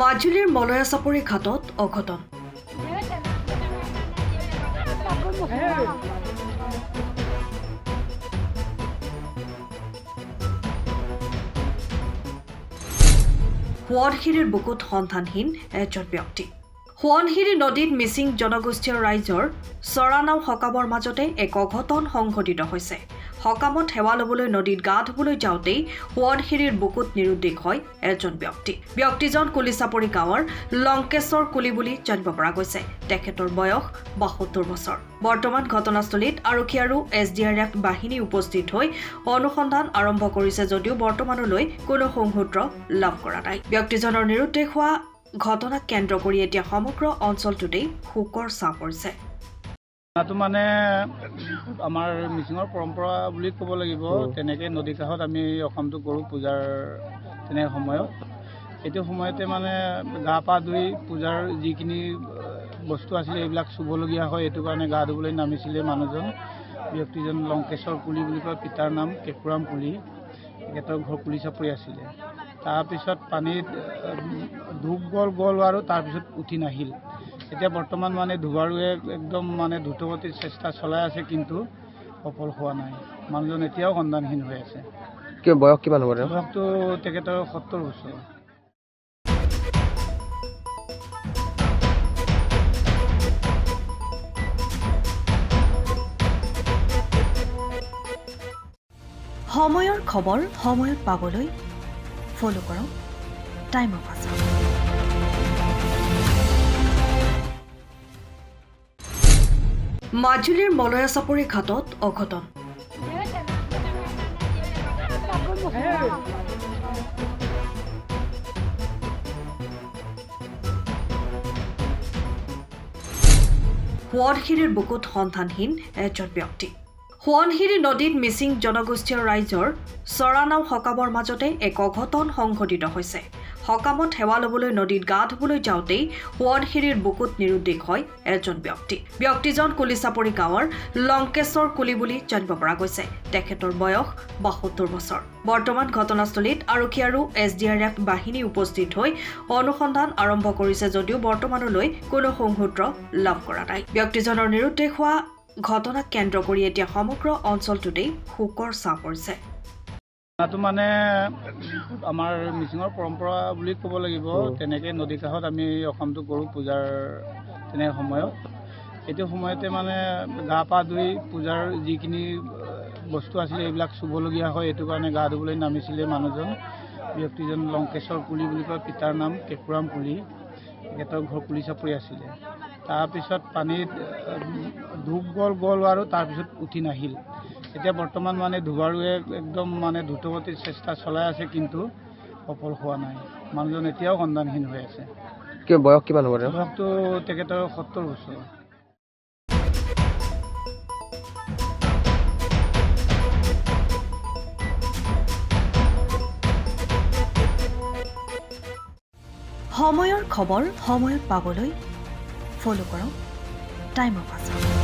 মাজুলীৰ মলয়াচাপৰি ঘাটত অঘটন। সোৱণশিৰিৰ বুকুত সন্ধানহীন এজন ব্যক্তি। সোৱণশিৰি নদীত মিচিং জনগোষ্ঠীয় ৰাইজৰ চৰানাও সকামৰ মাজতে এক অঘটন সংঘটিত হৈছে। সকামত সেৱা ল'বলৈ নদীত গা ধুবলৈ যাওঁতেই সোৱণশিৰিৰ বুকুত নিৰুদ্দেশ হয় এজন ব্যক্তি। ব্যক্তিজন কুলিচাপৰি গাঁৱৰ লংকেশ্বৰ কুলি বুলি জানিব পৰা গৈছে। তেখেতৰ বয়স ৭২ বছৰ। বৰ্তমান ঘটনাস্থলীত আৰক্ষী আৰু SDRF বাহিনী উপস্থিত হৈ অনুসন্ধান আৰম্ভ কৰিছে যদিও বৰ্তমানলৈ কোনো সংসূত্ৰ লাভ কৰা নাই। ব্যক্তিজনৰ নিৰুদ্দেশ হোৱা ঘটনাক কেন্দ্ৰ কৰি এতিয়া সমগ্ৰ অঞ্চলটোতেই শোকৰ ছাঁ পৰিছে। মানে আমাৰ মিচিঙৰ পৰম্পৰা বুলি ক'ব লাগিব। তেনেকৈ নদী কাষত আমি অসমটো কৰোঁ পূজাৰ তেনে সময়ত। এইটো সময়তে মানে গা পা ধুই পূজাৰ যিখিনি বস্তু আছিলে এইবিলাক চুবলগীয়া হয়। এইটো কাৰণে গা ধুবলৈ নামিছিলে মানুহজন। ব্যক্তিজন লংকেশ্বৰ কুলি বুলি কয়, পিতাৰ নাম কেকুৰাম কুলি। তেখেতৰ ঘৰ কুলিচাপৰি আছিলে। তাৰপিছত পানীত ডুব গ'ল আৰু তাৰপিছত উঠি নাহিল। এতিয়া বৰ্তমান মানে ধুবাৰুৱে একদম মানে দ্ৰুতগতিত চেষ্টা চলাই আছে, কিন্তু সফল হোৱা নাই। মানুহজন এতিয়াও সন্ধানহীন হৈ আছে। বয়স কিমান হ'ব? বয়সটো তেখেতৰ ৭০ বছৰ। সময়ৰ খবৰ সময়ত পাবলৈ ফ'ল' কৰক টাইম অফ আছাম। মাজুলীৰ মলয়াচাপৰি ঘাটত অঘটন। সোৱণশিৰিৰ বুকুত সন্ধানহীন এজন ব্যক্তি। সোৱণশিৰি নদীত মিচিং জনগোষ্ঠীয় ৰাইজৰ চৰানাও সকামৰ মাজতে এক অঘটন সংঘটিত হৈছে। সকামত সেৱা ল'বলৈ নদীত গা ধুবলৈ যাওঁতেই সোৱণশিৰিৰ বুকুত নিৰুদ্দেশ হয় এজন ব্যক্তি। ব্যক্তিজন কুলিচাপৰি গাঁৱৰ লংকেশ্বৰ কুলি বুলি জানিব পৰা গৈছে। তেখেতৰ বয়স ৭২ বছৰ। বৰ্তমান ঘটনাস্থলীত আৰক্ষী আৰু SDRF বাহিনী উপস্থিত হৈ অনুসন্ধান আৰম্ভ কৰিছে যদিও বৰ্তমানলৈ কোনো সংসূত্ৰ লাভ কৰা নাই। ব্যক্তিজনৰ নিৰুদ্দেশ হোৱা ঘটনাক কেন্দ্ৰ কৰি এতিয়া সমগ্ৰ অঞ্চলটোতেই শোকৰ ছাঁ পৰিছে। মানে আমাৰ মিচিঙৰ পৰম্পৰা বুলি ক'ব লাগিব। তেনেকৈ নদী কাষত আমি অসমটো কৰোঁ পূজাৰ তেনে সময়ত। এইটো সময়তে মানে গা পা ধুই পূজাৰ যিখিনি বস্তু আছিলে এইবিলাক চুবলগীয়া হয়। এইটো কাৰণে গা ধুবলৈ নামিছিলে মানুহজন। ব্যক্তিজন লংকেশ্বৰ কুলি বুলি কয়, পিতাৰ নাম কেকুৰাম কুলি। তেখেতৰ ঘৰ কুলিচাপৰি আছিলে। তাৰপিছত পানীত ডুব গ'ল আৰু তাৰপিছত উঠি নাহিল। এতিয়া বৰ্তমান মানে ধুবাৰুৱে একদম মানে দ্ৰুতগতিত চেষ্টা চলাই আছে, কিন্তু সফল হোৱা নাই। মানুহজন এতিয়াও সন্ধানহীন হৈ আছে। বয়স কিমান হ'ব? বয়সটো তেখেতৰ ৭০ বছৰ। সময়ৰ খবৰ সময়ত পাবলৈ ফ'ল' কৰক টাইম অফ আছাম।